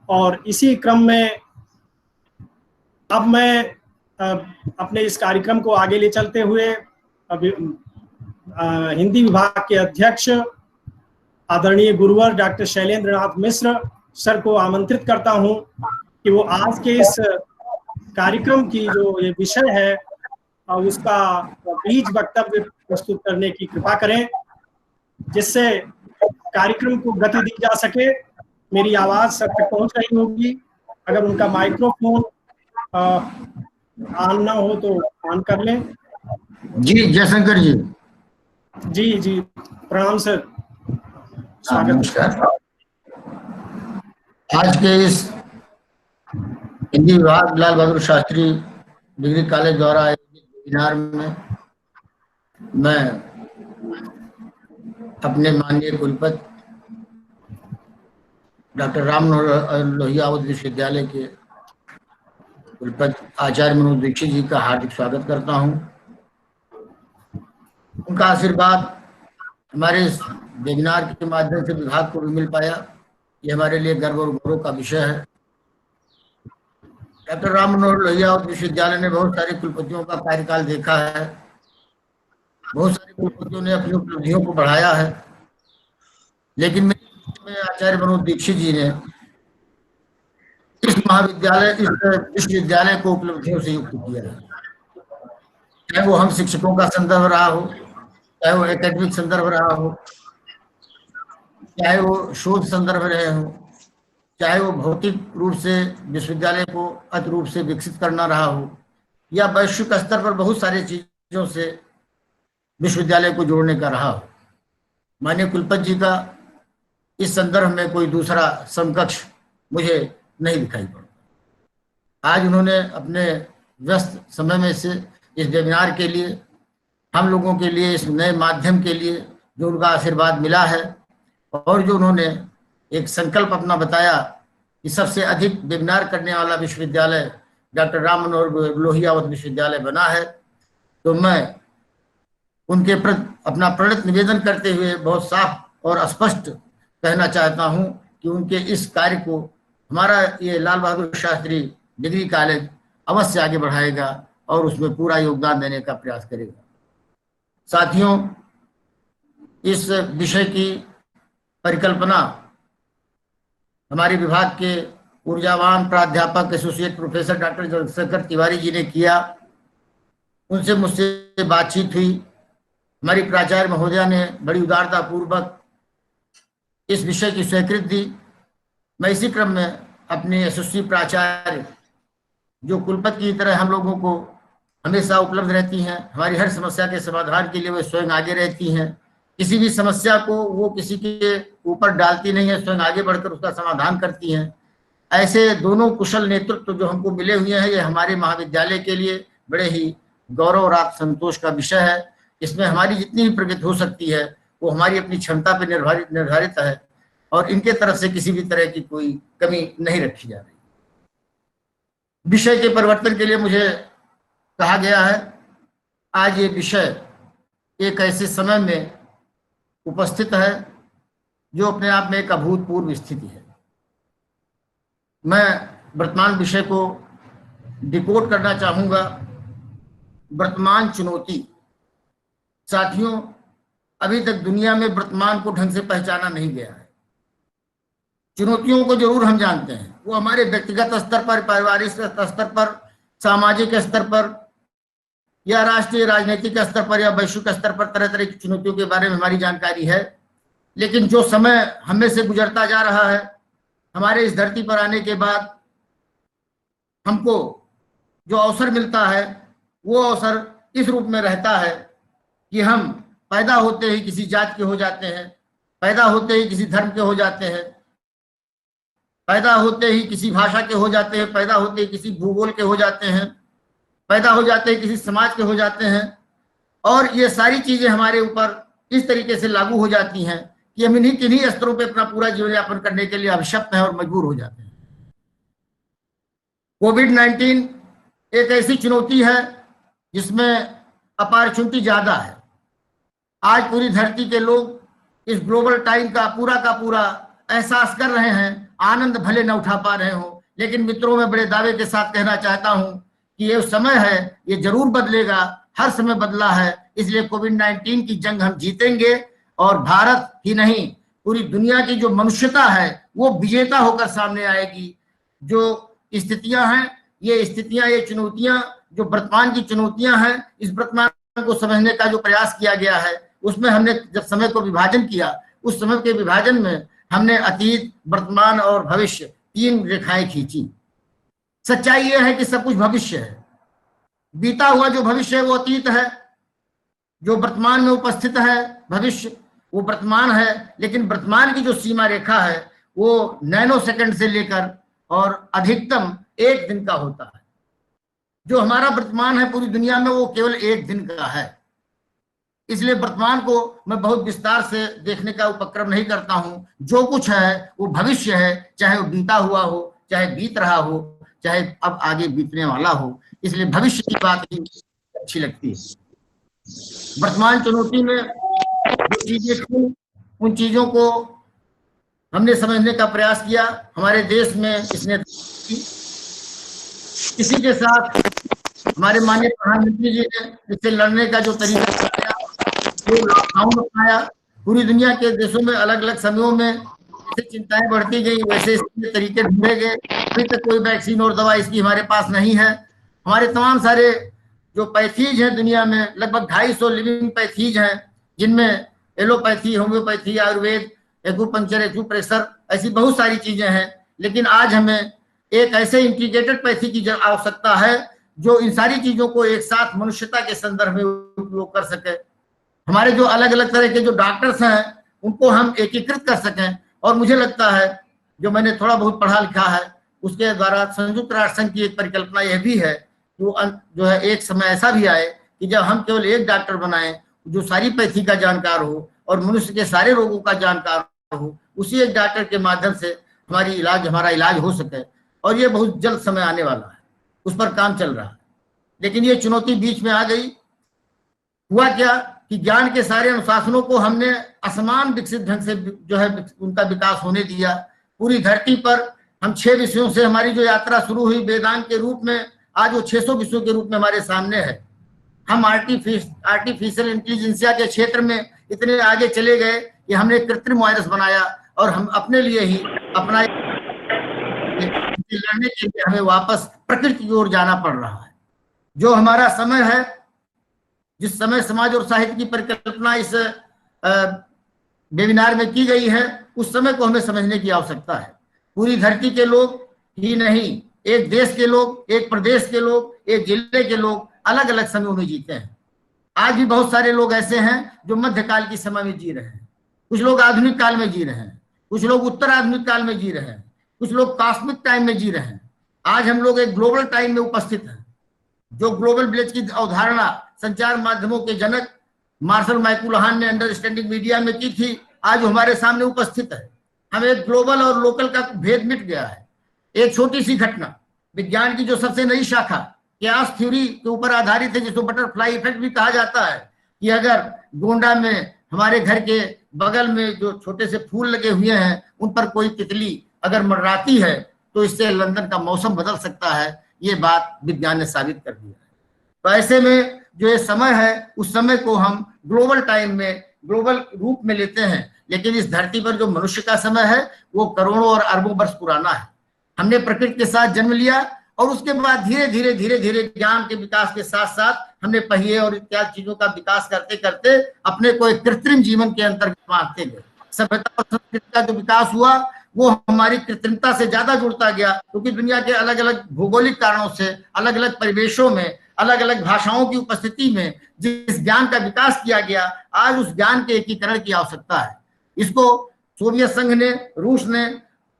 और इसी क्रम में अब मैं अपने इस कार्यक्रम को आगे ले चलते हुए अभी हिंदी विभाग के अध्यक्ष आदरणीय गुरुवर डॉक्टर शैलेंद्र नाथ मिश्र सर को आमंत्रित करता हूं कि वो आज के इस कार्यक्रम की जो ये विषय है उसका बीज वक्तव्य प्रस्तुत करने की कृपा करें, जिससे कार्यक्रम को गति दी जा सके। मेरी आवाज सब तक पहुंच रही होगी। अगर उनका माइक्रोफोन ऑन ना हो तो ऑन कर लें। जी जयशंकर जी। जी जी, प्रणाम सर, स्वागत। नमस्कार। आज के इस हिंदी विभाग लाल बहादुर शास्त्री डिग्री कॉलेज द्वारा आयोजित वेबिनार में मैं अपने माननीय कुलपति डॉक्टर राम मनोहर लोहिया विश्वविद्यालय के कुलपति आचार्य मनोज दीक्षित जी का हार्दिक स्वागत करता हूं। उनका आशीर्वाद हमारे इस वेबिनार के माध्यम से विभाग को भी मिल पाया, ये हमारे लिए गर्व और गौरव का विषय है। डॉक्टर राम मनोहर लोहिया विश्वविद्यालय ने बहुत सारे कुलपतियों का कार्यकाल देखा है, बहुत सारे कुलपतियों ने अपनी उपलब्धियों को बढ़ाया है, लेकिन मेरे आचार्य मनोज दीक्षित जी ने इस महाविद्यालय, इस विश्वविद्यालय को उपलब्धियों से युक्त किया है। चाहे वो हम शिक्षकों का संदर्भ रहा हो, चाहे वो एकेडमिक संदर्भ रहा हो, चाहे वो शोध संदर्भ रहे हो, चाहे वो भौतिक रूप से विश्वविद्यालय को अति रूप से विकसित करना रहा हो, या वैश्विक स्तर पर बहुत सारी चीजों से विश्वविद्यालय को जोड़ने का रहा हो। माननीय कुलपति जी का इस संदर्भ में कोई दूसरा समकक्ष मुझे नहीं दिखाई पड़ता। आज उन्होंने अपने व्यस्त समय में से इस वेबिनार के लिए, हम लोगों के लिए, इस नए माध्यम के लिए जो उनका आशीर्वाद मिला है, और जो उन्होंने एक संकल्प अपना बताया कि सबसे अधिक वेबिनार करने वाला विश्वविद्यालय डॉक्टर राम मनोहर लोहिया विश्वविद्यालय बना है, तो मैं उनके प्रति अपना प्रणित निवेदन करते हुए बहुत साफ और स्पष्ट कहना चाहता हूं कि उनके इस कार्य को हमारा ये लाल बहादुर शास्त्री डिग्री कॉलेज अवश्य आगे बढ़ाएगा और उसमें पूरा योगदान देने का प्रयास करेगा। साथियों, इस विषय की परिकल्पना हमारे विभाग के ऊर्जावान प्राध्यापक associate professor doctor Jayshankar Tiwari ji ने किया। उनसे मुझसे बातचीत हुई, हमारी प्राचार्य महोदया ने बड़ी उदारता पूर्वक इस विषय की स्वीकृति दी। मैं इसी क्रम में अपने यशस्वी प्राचार्य, जो कुलपति की तरह हम लोगों को हमेशा उपलब्ध रहती हैं, हमारी हर समस्या के समाधान के लिए वे स्वयं आगे रहती हैं, किसी भी समस्या को वो किसी के ऊपर डालती नहीं है, स्वयं आगे बढ़कर उसका समाधान करती हैं। ऐसे दोनों कुशल नेतृत्व जो हमको मिले हुए हैं, ये हमारे महाविद्यालय के लिए बड़े ही गौरव और आत्मसंतोष का विषय है। इसमें हमारी जितनी भी प्रगति हो सकती है वो हमारी अपनी क्षमता पर निर्धारित है, और इनके तरफ से किसी भी तरह की कोई कमी नहीं रखी जा रही। विषय के परिवर्तन के लिए मुझे कहा गया है। आज ये विषय एक ऐसे समय में उपस्थित है जो अपने आप में एक अभूतपूर्व स्थिति है। मैं वर्तमान विषय को डिकोड करना चाहूंगा। वर्तमान चुनौती। साथियों, अभी तक दुनिया में वर्तमान को ढंग से पहचाना नहीं गया है। चुनौतियों को जरूर हम जानते हैं, वो हमारे व्यक्तिगत स्तर पर, पारिवारिक स्तर पर, सामाजिक स्तर पर, या राष्ट्रीय राजनीतिक स्तर पर, या वैश्विक स्तर पर तरह तरह की चुनौतियों के बारे में हमारी जानकारी है। लेकिन जो समय हमें से गुजरता जा रहा है, हमारे इस धरती पर आने के बाद हमको जो अवसर मिलता है, वो अवसर इस रूप में रहता है कि हम पैदा होते ही किसी जात के हो जाते हैं, पैदा होते ही किसी धर्म के हो जाते हैं, पैदा होते ही किसी भाषा के हो जाते हैं, पैदा होते ही किसी भूगोल के हो जाते हैं, पैदा हो जाते हैं किसी समाज के हो जाते हैं, और ये सारी चीजें हमारे ऊपर इस तरीके से लागू हो जाती हैं कि हम किन्हीं स्तरों पे अपना पूरा जीवन यापन करने के लिए अभिशप्त हैं और मजबूर हो जाते हैं। कोविड-19 एक ऐसी चुनौती है जिसमें अपॉर्चुनिटी ज्यादा है। आज पूरी धरती के लोग इस ग्लोबल टाइम का पूरा एहसास कर रहे हैं आनंद भले न उठा पा रहे हो, लेकिन मित्रों मैं बड़े दावे के साथ कहना चाहता हूं कि ये समय है, ये जरूर बदलेगा, हर समय बदला है। इसलिए कोविड-19 की जंग हम जीतेंगे और भारत ही नहीं पूरी दुनिया की जो मनुष्यता है वो विजेता होकर सामने आएगी। जो स्थितियां हैं, ये स्थितियां, ये चुनौतियां, जो वर्तमान की चुनौतियां हैं, इस वर्तमान को समझने का जो प्रयास किया गया है, उसमें हमने जब समय को विभाजन किया, उस समय के विभाजन में हमने अतीत, वर्तमान और भविष्य 3 रेखाएं खींची। सच्चाई यह है कि सब कुछ भविष्य है। बीता हुआ जो भविष्य है वो अतीत है, जो वर्तमान में उपस्थित है भविष्य वो वर्तमान है, लेकिन वर्तमान की जो सीमा रेखा है वो नैनो सेकंड से लेकर और अधिकतम 1 दिन का होता है। जो हमारा वर्तमान है पूरी दुनिया में वो केवल 1 दिन का है। इसलिए वर्तमान को मैं बहुत विस्तार से देखने का उपक्रम नहीं करता हूं। जो कुछ है वो भविष्य है, चाहे वो बीता हुआ हो, चाहे बीत रहा हो, चाहे अब आगे बीतने वाला हो। इसलिए भविष्य की बात ही अच्छी लगती है। वर्तमान चुनौती में जो चीजें थी उन चीजों को हमने समझने का प्रयास किया। हमारे देश में इसने इसी के साथ हमारे माननीय प्रधानमंत्री जी ने इससे लड़ने का जो तरीका अपनाया वो लॉकडाउन अपनाया। पूरी दुनिया के देशों में अलग अलग समयों में जैसे चिंताएं बढ़ती गई वैसे इसके तरीके ढूंढे गए। अभी तक कोई वैक्सीन और दवा इसकी हमारे पास नहीं है। हमारे तमाम सारे जो पैथीज हैं दुनिया में, लगभग 250 लिविंग पैथीज हैं, जिनमें allopathy, homeopathy, Ayurveda, acupuncture, acupressure, ऐसी बहुत सारी चीजें हैं। लेकिन आज हमें एक ऐसे इंटीग्रेटेड पैथी की आवश्यकता है जो इन सारी चीजों को एक साथ मनुष्यता के संदर्भ में उपयोग कर सके। हमारे जो अलग अलग तरह के जो डॉक्टर्स हैं उनको हम एकीकृत कर सकें। और मुझे लगता है, जो मैंने थोड़ा बहुत पढ़ा लिखा है, उसके द्वारा संयुक्त राष्ट्र संघ की एक परिकल्पना यह भी है कि जो है एक समय ऐसा भी आए कि जब हम केवल एक डॉक्टर बनाएं जो सारी पैथी का जानकार हो और मनुष्य के सारे रोगों का जानकार हो, उसी एक डॉक्टर के माध्यम से हमारा इलाज हो सके। और ये बहुत जल्द समय आने वाला है, उस पर काम चल रहा है। लेकिन ये चुनौती बीच में आ गई। हुआ क्या कि ज्ञान के सारे अनुशासनों को हमने असमान विकसित ढंग से जो है उनका विकास होने दिया। पूरी धरती पर हम 6 विषयों से हमारी जो यात्रा शुरू हुई वेदांत के रूप में, आज वो 600 विषयों के रूप में हमारे सामने है। हम आर्टिफिशियल इंटेलिजेंसिया के क्षेत्र में इतने आगे चले गए कि हमने कृत्रिम वायरस बनाया और हम अपने लिए ही अपना लड़ने के लिए हमें वापस प्रकृति की ओर जाना पड़ रहा है। जो हमारा समय है, जिस समय समाज और साहित्य की परिकल्पना इस वेबिनार में की गई है, उस समय को हमें समझने की आवश्यकता है। पूरी धरती के लोग ही नहीं, एक देश के लोग, एक प्रदेश के लोग, एक जिले के लोग अलग अलग समयों में जीते हैं। आज भी बहुत सारे लोग ऐसे हैं जो मध्यकाल की समय में जी रहे हैं, कुछ लोग आधुनिक काल में जी रहे हैं, कुछ लोग उत्तर आधुनिक काल में जी रहे हैं, कुछ लोग कॉस्मिक टाइम में जी रहे हैं। आज हम लोग एक ग्लोबल टाइम में उपस्थित हैं। जो ग्लोबल विलेज की अवधारणा संचार माध्यमों के जनक मार्शल मैकलुहान ने अंडरस्टैंडिंग मीडिया में की थी, आज हमारे सामने उपस्थित है। हमें ग्लोबल और लोकल का भेद मिट गया है। एक छोटी सी घटना, विज्ञान की जो सबसे नई शाखा क्यास थ्योरी के ऊपर आधारित है, जिसको बटरफ्लाई इफेक्ट भी कहा जाता है, कि अगर गोंडा में हमारे घर के बगल में जो छोटे से फूल लगे हुए हैं उन पर कोई तितली अगर मंडराती है तो इससे लंदन का मौसम बदल सकता है। ये बात विज्ञान ने साबित कर दिया है। तो ऐसे में जो ये समय है, उस समय को हम ग्लोबल टाइम में, ग्लोबल रूप में लेते हैं। लेकिन इस धरती पर जो मनुष्य का समय है वो करोड़ों और अरबों वर्ष पुराना है। हमने प्रकृति के साथ जन्म लिया और उसके बाद धीरे धीरे ज्ञान के विकास के साथ साथ हमने पहिए और इत्यादि चीजों का विकास करते करते अपने को एक कृत्रिम जीवन के अंतर्गत बांटते गए। सभ्यता और संस्कृति का जो विकास हुआ वो हमारी कृत्रिमता से ज्यादा जुड़ता गया, क्योंकि दुनिया के अलग अलग भौगोलिक कारणों से, अलग अलग परिवेशों में, अलग अलग भाषाओं की उपस्थिति में जिस ज्ञान का विकास किया गया, आज उस ज्ञान के एकीकरण की आवश्यकता है। इसको सोवियत संघ ने, रूस ने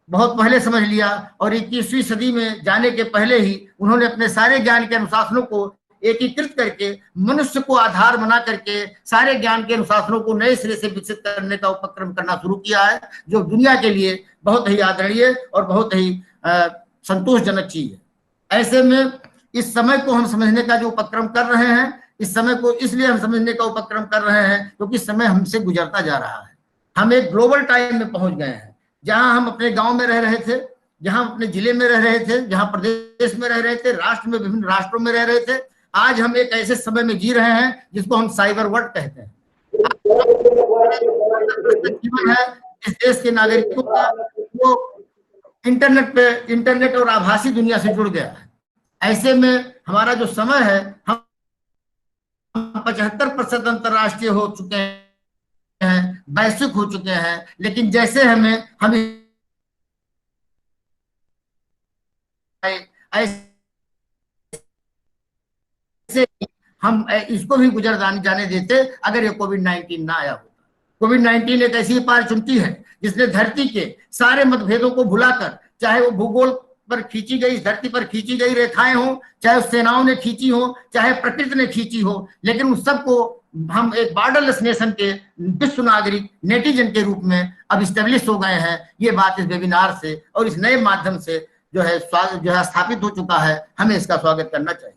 बहुत पहले समझ लिया और 21वीं सदी में जाने के पहले ही उन्होंने अपने सारे ज्ञान के अनुशासनों को एकीकृत करके मनुष्य को आधार बना करके सारे ज्ञान के अनुशासनों को नए सिरे से विकसित करने का उपक्रम करना शुरू किया है, जो दुनिया के लिए बहुत ही आदरणीय और बहुत ही संतोषजनक चीज है। ऐसे में इस समय को हम समझने का जो उपक्रम कर रहे हैं, इस समय को इसलिए हम समझने का उपक्रम कर रहे हैं क्योंकि समय हमसे गुजरता जा रहा है। हम एक ग्लोबल टाइम में पहुंच गए हैं। जहां हम अपने गांव में रह रहे थे, जहां अपने जिले में रह रहे थे, जहां प्रदेश में रह रहे थे, राष्ट्र में विभिन्न राष्ट्रों में रह रहे थे, आज हम एक ऐसे समय में जी रहे हैं जिसको हम साइबर वर्ल्ड कहते हैं। जीवन है इस देश के नागरिकों का, वो इंटरनेट और आभासी दुनिया से जुड़ गया है। ऐसे में हमारा जो समय है, हम 75% अंतर्राष्ट्रीय हो चुके हैं, वैश्विक हो चुके हैं, लेकिन जैसे हम ऐसे हम इसको भी गुजर जाने देते अगर ये कोविड-19 ना आया होता। कोविड-19 एक ऐसी अपॉर्चुनिटी है जिसने धरती के सारे मतभेदों को भुलाकर, चाहे वो भूगोल पर खींची गई, धरती पर खींची गई रेखाएं हो, चाहे सेनाओं ने खींची हो, चाहे प्रकृति ने खींची हो, लेकिन उस सबको हम एक बॉर्डरलेस नेशन के विश्व नागरिक नेटिजन के रूप में अब स्टेब्लिश हो गए हैं। ये बात इस वेबिनार से और इस नए माध्यम से जो है स्थापित हो चुका है। हमें इसका स्वागत करना चाहिए।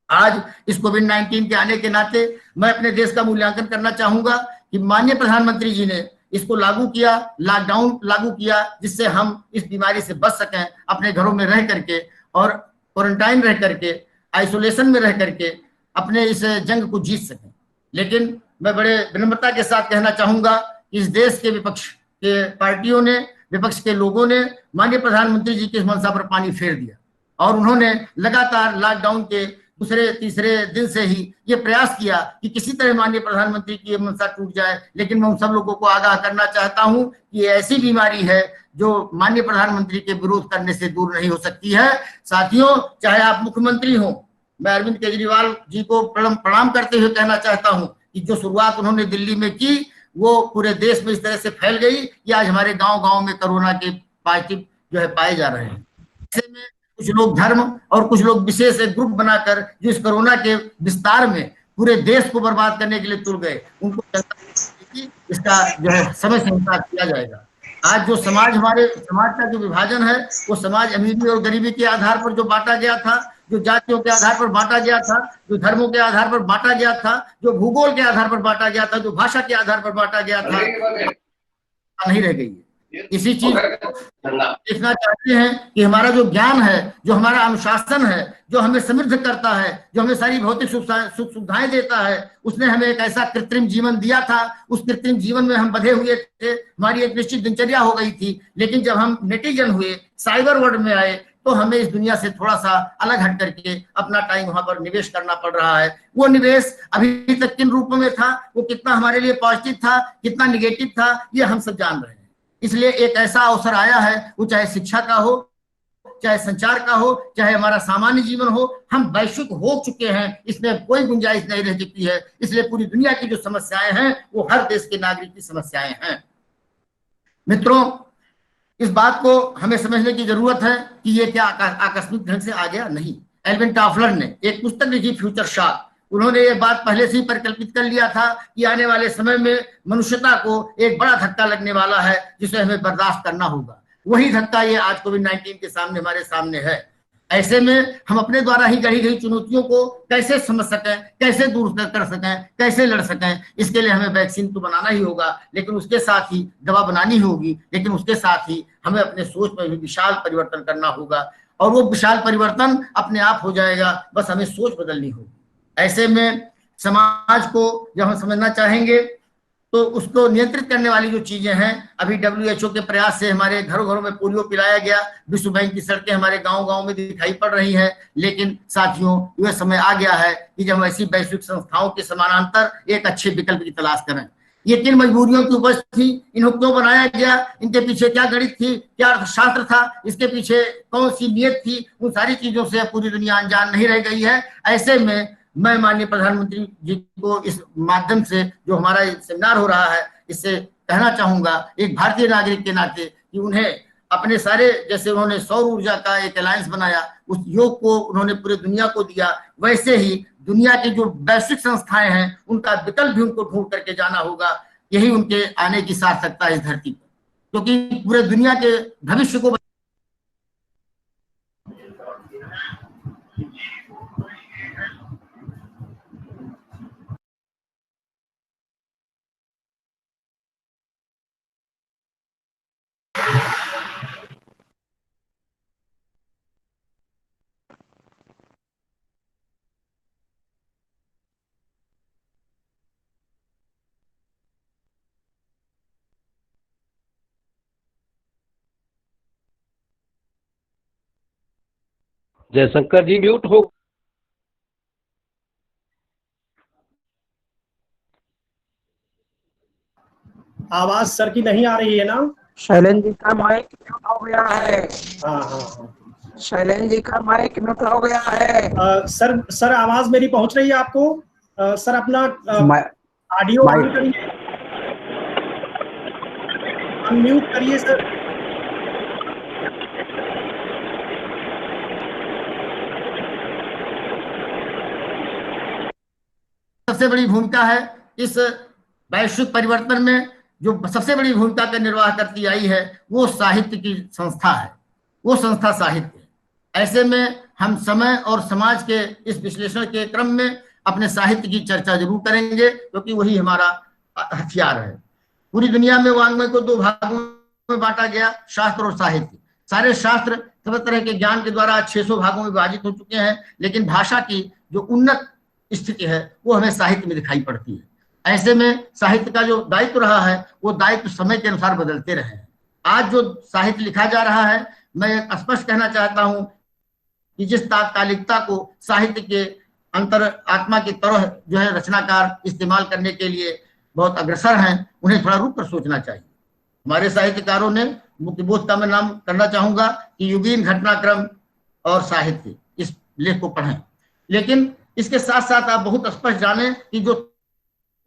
आज इस कोविड-19 के आने के नाते मैं अपने देश का मूल्यांकन करना चाहूंगा कि माननीय प्रधानमंत्री जी ने इसको लागू किया, लॉकडाउन लागू किया, जिससे हम इस बीमारी से बच सकें, अपने घरों में रह करके और क्वारंटाइन रह करके, आइसोलेशन में रह करके अपने इस जंग को जीत सकें। लेकिन मैं बड़े विनम्रता के साथ कहना चाहूंगा कि इस देश के विपक्ष के पार्टियों ने, विपक्ष के लोगों ने माननीय प्रधानमंत्री जी की इस मंशा पर पानी फेर दिया और उन्होंने लगातार लॉकडाउन के दूसरे तीसरे दिन से ही ये प्रयास किया कि किसी तरह माननीय प्रधानमंत्री की ये मंशा टूट जाए। लेकिन मैं उन सब लोगों को आगाह करना चाहता हूं कि ये ऐसी बीमारी है जो माननीय प्रधानमंत्री के विरोध करने से दूर नहीं हो सकती है। साथियों, चाहे आप मुख्यमंत्री हो, मैं अरविंद केजरीवाल जी को प्रणाम करते हुए कहना चाहता हूं कि जो शुरुआत उन्होंने दिल्ली में की वो पूरे देश में इस तरह से फैल गई कि आज हमारे गांव गांव में कोरोना के पॉजिटिव जो है पाए जा रहे हैं। ऐसे में कुछ लोग धर्म और कुछ लोग विशेष एक ग्रुप बनाकर जो इस कोरोना के विस्तार में पूरे देश को बर्बाद करने के लिए तुल गए, उनको इसका जो है समय से इंकार किया जाएगा। आज जो समाज, हमारे समाज का जो विभाजन है, वो समाज अमीरी और गरीबी के आधार पर जो बांटा गया था, जो जातियों के आधार पर बांटा गया था, जो धर्मों के आधार पर बांटा गया था, जो भूगोल के आधार पर बांटा गया था, जो भाषा के आधार पर बांटा गया था, नहीं रह गई है। इसी चीज देखना चाहते हैं कि हमारा जो ज्ञान है, जो हमारा अनुशासन है, जो हमें समृद्ध करता है, जो हमें सारी भौतिक सुख सुविधाएं देता है, उसने हमें एक ऐसा कृत्रिम जीवन दिया था। उस कृत्रिम जीवन में हम बंधे हुए थे, हमारी एक निश्चित दिनचर्या हो गई थी। लेकिन जब हम नेटिजन हुए, साइबर वर्ल्ड में आए, तो हमें इस दुनिया से थोड़ा सा अलग हट करके अपना टाइम वहां पर निवेश करना पड़ रहा है। वो निवेश अभी तक किन रूपों में था, वो कितना हमारे लिए पॉजिटिव था, कितना निगेटिव था, ये हम सब जान रहे हैं। इसलिए एक ऐसा अवसर आया है, वो चाहे शिक्षा का हो, चाहे संचार का हो, चाहे हमारा सामान्य जीवन हो, हम वैश्विक हो चुके हैं, इसमें कोई गुंजाइश नहीं रह चुकी है। इसलिए पूरी दुनिया की जो समस्याएं हैं वो हर देश के नागरिक की समस्याएं हैं। मित्रों, इस बात को हमें समझने की जरूरत है कि ये क्या आकस्मिक ढंग से आ गया, नहीं। एल्विन टॉफलर ने एक पुस्तक लिखी, फ्यूचर शॉक। उन्होंने ये बात पहले से ही परिकल्पित कर लिया था कि आने वाले समय में मनुष्यता को एक बड़ा धक्का लगने वाला है जिसे हमें बर्दाश्त करना होगा। वही धक्का ये आज कोविड-19 के सामने हमारे सामने है। ऐसे में हम अपने द्वारा ही गढ़ी गई चुनौतियों को कैसे समझ सकें, कैसे दूर कर सकें, कैसे लड़ सकें, इसके लिए हमें वैक्सीन तो बनाना ही होगा, लेकिन उसके साथ ही दवा बनानी होगी, लेकिन उसके साथ ही हमें अपने सोच में भी विशाल परिवर्तन करना होगा। और वो विशाल परिवर्तन अपने आप हो जाएगा, बस हमें सोच बदलनी होगी। ऐसे में समाज को जब हम समझना चाहेंगे तो उसको नियंत्रित करने वाली जो चीजें हैं, अभी WHO के प्रयास से हमारे घरों घरों में पोलियो पिलाया गया, विश्व बैंक की सड़कें हमारे गांव गांव में दिखाई पड़ रही हैं। लेकिन साथियों, यह समय आ गया है कि जब हम ऐसी वैश्विक संस्थाओं के समानांतर एक अच्छे विकल्प की तलाश करें। ये किन मजबूरियों की उपज थी, इनको क्यों बनाया गया, इनके पीछे क्या गणित थी, क्या अर्थशास्त्र था, इसके पीछे कौन सी नीयत थी, उन सारी चीजों से पूरी दुनिया अनजान नहीं रह गई है। ऐसे में मैं माननीय प्रधानमंत्री जी को इस माध्यम से जो हमारा सेमिनार हो रहा है, इससे कहना चाहूंगा एक भारतीय नागरिक के नाते कि उन्हें अपने सारे, जैसे उन्होंने सौर ऊर्जा का एक अलायंस बनाया, उस योग को उन्होंने पूरी दुनिया को दिया, वैसे ही दुनिया की जो वैश्विक संस्थाएं हैं उनका विकल्प भी उनको ढूंढ करके जाना होगा। यही उनके आने की सार्थकता है इस धरती पर, क्योंकि पूरे दुनिया के भविष्य को जयशंकर जी म्यूट हो। आवाज सर की नहीं आ रही है ना? शैलेंद्र जी का माइक म्यूट हो गया है। हाँ हाँ हाँ। शैलेंद्र जी का माइक म्यूट हो गया है। सर आवाज मेरी पहुंच रही है आपको? सर अपना ऑडियो ऑन करिए, अनम्यूट करिए सर। सबसे बड़ी भूमिका है इस वैश्विक परिवर्तन में, जो सबसे बड़ी भूमिका का निर्वाह करती आई है वो साहित्य की संस्था है, वो संस्था साहित्य है। ऐसे में हम समय और समाज के इस विश्लेषण के क्रम में अपने साहित्य की चर्चा जरूर करेंगे, क्योंकि वही हमारा हथियार है। पूरी दुनिया में वाङ्मय को 2 भागों में बांटा गया, शास्त्र और साहित्य। सारे शास्त्र तरह तरह के ज्ञान के द्वारा 600 भागों में विभाजित हो चुके हैं, लेकिन भाषा की जो उन्नत स्थिति है वो हमें साहित्य में दिखाई पड़ती है। ऐसे में साहित्य का जो दायित्व रहा है वो दायित्व समय के अनुसार बदलते रहे हैं। आज जो साहित्य लिखा जा रहा है, मैं स्पष्ट कहना चाहता हूं कि जिस तात्कालिकता को साहित्य के अंतर आत्मा की तरह जो है रचनाकार इस्तेमाल करने के लिए बहुत अग्रसर हैं, उन्हें थोड़ा रुक कर सोचना चाहिए। हमारे साहित्यकारों ने मुक्तिबोध का मैं नाम करना चाहूंगा कि युगीन घटनाक्रम और साहित्य, इस लेख को पढ़ें। लेकिन इसके साथ साथ आप बहुत स्पष्ट जानें कि जो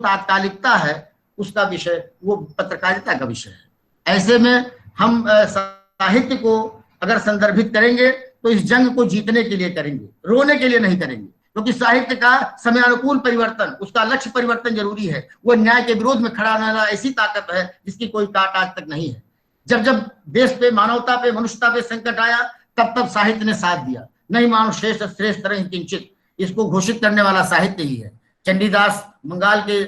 तात्कालिकता है उसका विषय वो पत्रकारिता का विषय है। ऐसे में हम साहित्य को अगर संदर्भित करेंगे तो इस जंग को जीतने के लिए करेंगे, रोने के लिए नहीं करेंगे, क्योंकि साहित्य का समयानुकूल परिवर्तन, उसका लक्ष्य परिवर्तन जरूरी है। वो न्याय के विरोध में खड़ा रहना ऐसी ताकत है जिसकी कोई काट आज तक नहीं है। जब जब देश पे, मानवता पे, मनुष्यता पे संकट आया, तब तब साहित्य ने साथ दिया। नहीं मानो श्रेष्ठ श्रेष्ठ तरह किंचित, इसको घोषित करने वाला साहित्य ही है। चंडीदास बंगाल के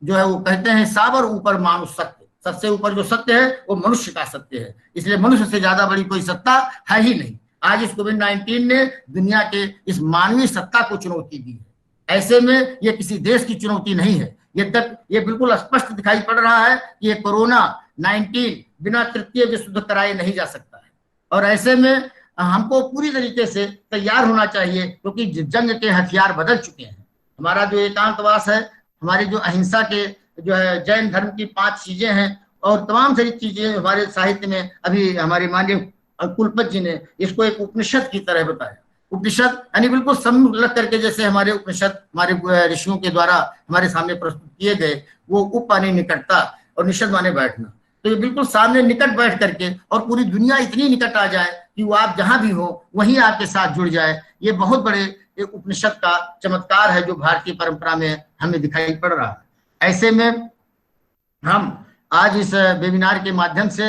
जो है वो कहते हैं, साबर ऊपर मानुष सत्य, सबसे ऊपर जो सत्य है वो मनुष्य का सत्य है, इसलिए मनुष्य से ज्यादा बड़ी कोई सत्ता है ही नहीं। आज इस कोविड-19 ने दुनिया के इस मानवीय सत्ता को चुनौती दी है। ऐसे में ये किसी देश की चुनौती नहीं है, ये बिल्कुल स्पष्ट दिखाई पड़ रहा है कि ये कोरोना-19 बिना तृतीय विश्व युद्ध कराए नहीं जा सकता है। और ऐसे में हमको पूरी तरीके से तैयार होना चाहिए, क्योंकि जंग के हथियार बदल चुके हैं। हमारा जो एकांतवास है, हमारी जो अहिंसा के जो है जैन धर्म की 5 चीजें हैं, और तमाम सारी चीजें हमारे साहित्य में, अभी हमारे माननीय कुलपति जी ने इसको एक उपनिषद की तरह बताया। उपनिषद यानी बिल्कुल समूह करके, जैसे हमारे उपनिषद हमारे ऋषियों के द्वारा हमारे सामने प्रस्तुत किए गए, वो उप माने निकटता और निषद माने बैठना। तो ये बिल्कुल सामने निकट बैठ करके, और पूरी दुनिया इतनी निकट आ जाए कि वो आप जहां भी हो वहीं आपके साथ जुड़ जाए, ये बहुत बड़े एक उपनिषद का चमत्कार है जो भारतीय परंपरा में हमें दिखाई पड़ रहा है। ऐसे में हम आज इस वेबिनार के माध्यम से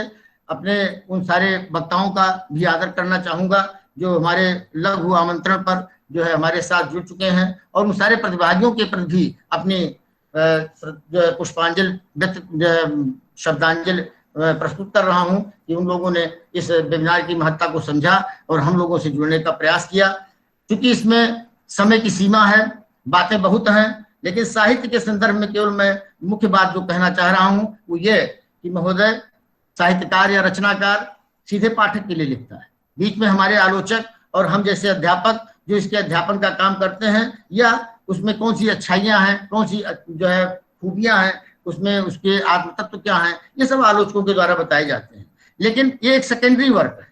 अपने उन सारे वक्ताओं का भी आदर करना चाहूंगा जो हमारे लघु आमंत्रण पर जो है हमारे साथ जुड़ चुके हैं, और उन सारे प्रतिभागियों के प्रति भी अपनी पुष्पांजलि शब्दांजलि प्रस्तुत कर रहा हूं कि उन लोगों ने इस वेबिनार की महत्ता को समझा और हम लोगों से जुड़ने का प्रयास किया। क्योंकि इसमें समय की सीमा है, बातें बहुत हैं, लेकिन साहित्य के संदर्भ में केवल मैं मुख्य बात जो कहना चाह रहा हूं वो ये कि महोदय, साहित्यकार या रचनाकार सीधे पाठक के लिए लिखता है। बीच में हमारे आलोचक और हम जैसे अध्यापक जो इसके अध्यापन का काम करते हैं, या उसमें कौन सी अच्छाइयां हैं, कौन सी जो है खूबियां हैं, उसमें उसके आत्म तत्व क्या हैं, ये सब आलोचकों के द्वारा बताए जाते हैं। लेकिन ये एक सेकेंडरी वर्क है।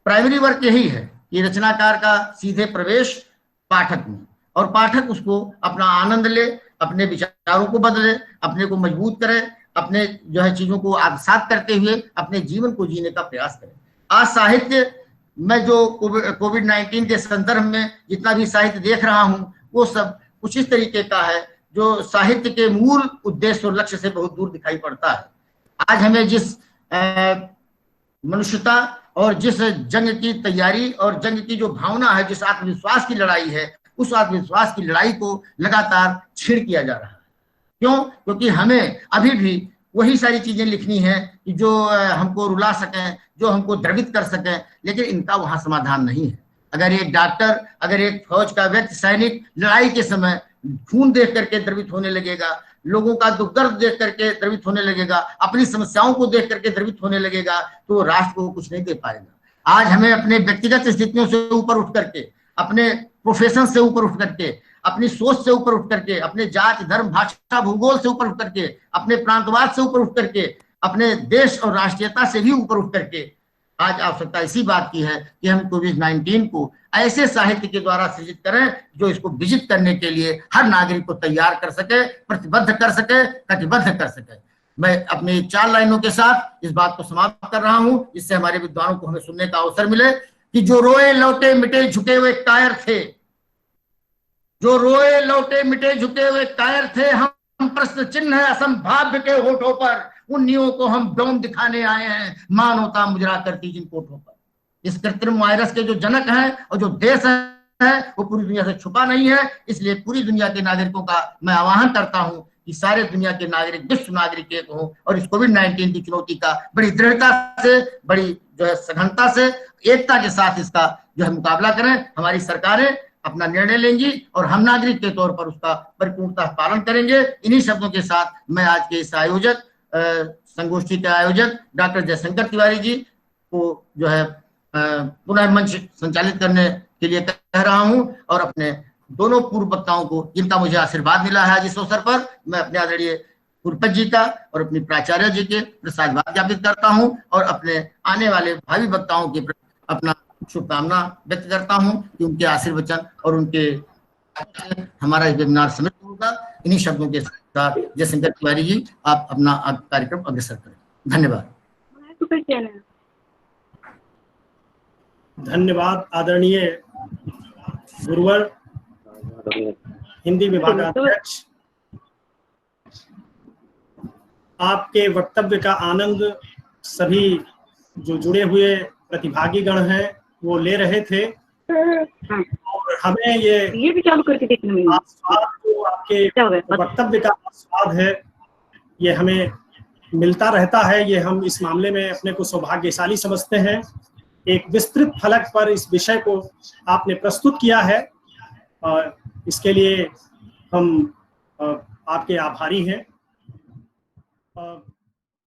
प्राइमरी वर्क यही है कि रचनाकार का सीधे प्रवेश पाठक में, और पाठक उसको अपना आनंद ले, अपने विचारों को बदले, अपने को मजबूत करे, अपने जो है चीजों को आत्मसात करते हुए अपने जीवन को जीने का प्रयास करे। आज साहित्य मैं जो कोविड-19 के संदर्भ में जितना भी साहित्य देख रहा हूं, वो सब कुछ इस तरीके का है जो साहित्य के मूल उद्देश्य और लक्ष्य से बहुत दूर दिखाई पड़ता है। आज हमें जिस मनुष्यता और जिस जंग की तैयारी और जंग की जो भावना है, जिस आत्मविश्वास की लड़ाई है, उस आत्मविश्वास की लड़ाई को लगातार छीड़ किया जा रहा है। क्यों? क्योंकि हमें अभी भी वही सारी चीजें लिखनी है कि जो हमको रुला सकें, जो हमको द्रवित कर सकें, लेकिन इनका वहां समाधान नहीं है। अगर एक डॉक्टर, अगर एक फौज का व्यक्ति, सैनिक लड़ाई के समय खून देख करके द्रवित होने लगेगा, लोगों का दुख दर्द देख करके द्रवित होने लगेगा, अपनी समस्याओं को देख करके द्रवित होने लगेगा, तो राष्ट्र को कुछ नहीं दे पाएगा। आज हमें अपने व्यक्तिगत स्थितियों से ऊपर उठ करके अपने प्रोफेशन से ऊपर उठ करके, अपनी सोच से ऊपर उठ करके, अपने जाति धर्म भाषा भूगोल से ऊपर उठ करके, अपने प्रांतवाद से ऊपर उठ करके, अपने देश और राष्ट्रीयता से भी ऊपर उठ करके आज आवश्यकता इसी बात की है कि हम कोविड-19 को ऐसे साहित्य के द्वारा सृजित करें जो इसको विजित करने के लिए हर नागरिक को तैयार कर सके, प्रतिबद्ध कर सके, कटिबद्ध कर सके। मैं अपनी 4 लाइनों के साथ इस बात को समाप्त कर रहा हूं, जिससे हमारे विद्वानों को हमें सुनने का अवसर मिले कि जो रोए लौटे मिटे झुके हुए कायर थे, जो रोए लौटे मिटे झुके हुए कायर थे, हम प्रश्न चिन्ह है असंभाव्य के होठों पर, उन नियों को हम डोम दिखाने आए हैं, मानवता मुजरा करती जिन कोठों पर। इस कृत्रिम वायरस के जो जनक हैं और जो देश है वो पूरी दुनिया से छुपा नहीं है, इसलिए पूरी दुनिया के नागरिकों का मैं आह्वान करता हूं कि सारे दुनिया के नागरिक, विश्व नागरिक एक हों और इस कोविड-19 की चुनौती का बड़ी दृढ़ता से, बड़ी जो है सघनता से, एकता के साथ इसका जो है मुकाबला करें। हमारी सरकारें अपना निर्णय लेंगी और हम नागरिक के तौर पर उसका परिपूर्णतः पालन करेंगे। इन्हीं शब्दों के साथ मैं आज के इस आयोजक संगोष्ठी के आयोजक डॉक्टर जयशंकर तिवारी जी को जो है पुनः मंच संचालित करने के लिए कह रहा हूं और अपने दोनों पूर्व वक्ताओं को जिनका मुझे आशीर्वाद मिला है आज इस अवसर पर, मैं अपने आदरणीय पूर्वज जी का और अपनी प्राचार्य जी के प्रसादभाव ज्ञापित करता हूं और अपने आने वाले भावी वक्ताओं के अपना शुभकामना व्यक्त करता हूं कि उनके आशीर्वचन और उनके हमारा वेबिनार समृद्ध होगा। इन्हीं शब्दों के साथ जयशंकर तिवारी जी आप अपना कार्यक्रम अग्रसर करें। धन्यवाद। धन्यवाद आदरणीय गुरुवर, हिंदी विभागाध्यक्ष। आपके वक्तव्य का आनंद सभी जो जुड़े हुए प्रतिभागीगण हैं वो ले रहे थे और हमें ये भी चालू करके देखने में आस्वाद जो आपके वक्तव्य का आस्वाद है ये हमें मिलता रहता है। ये हम इस मामले में अपने को सौभाग्यशाली समझते हैं। एक विस्तृत फलक पर इस विषय को आपने प्रस्तुत किया है और इसके लिए हम आपके आभारी हैं।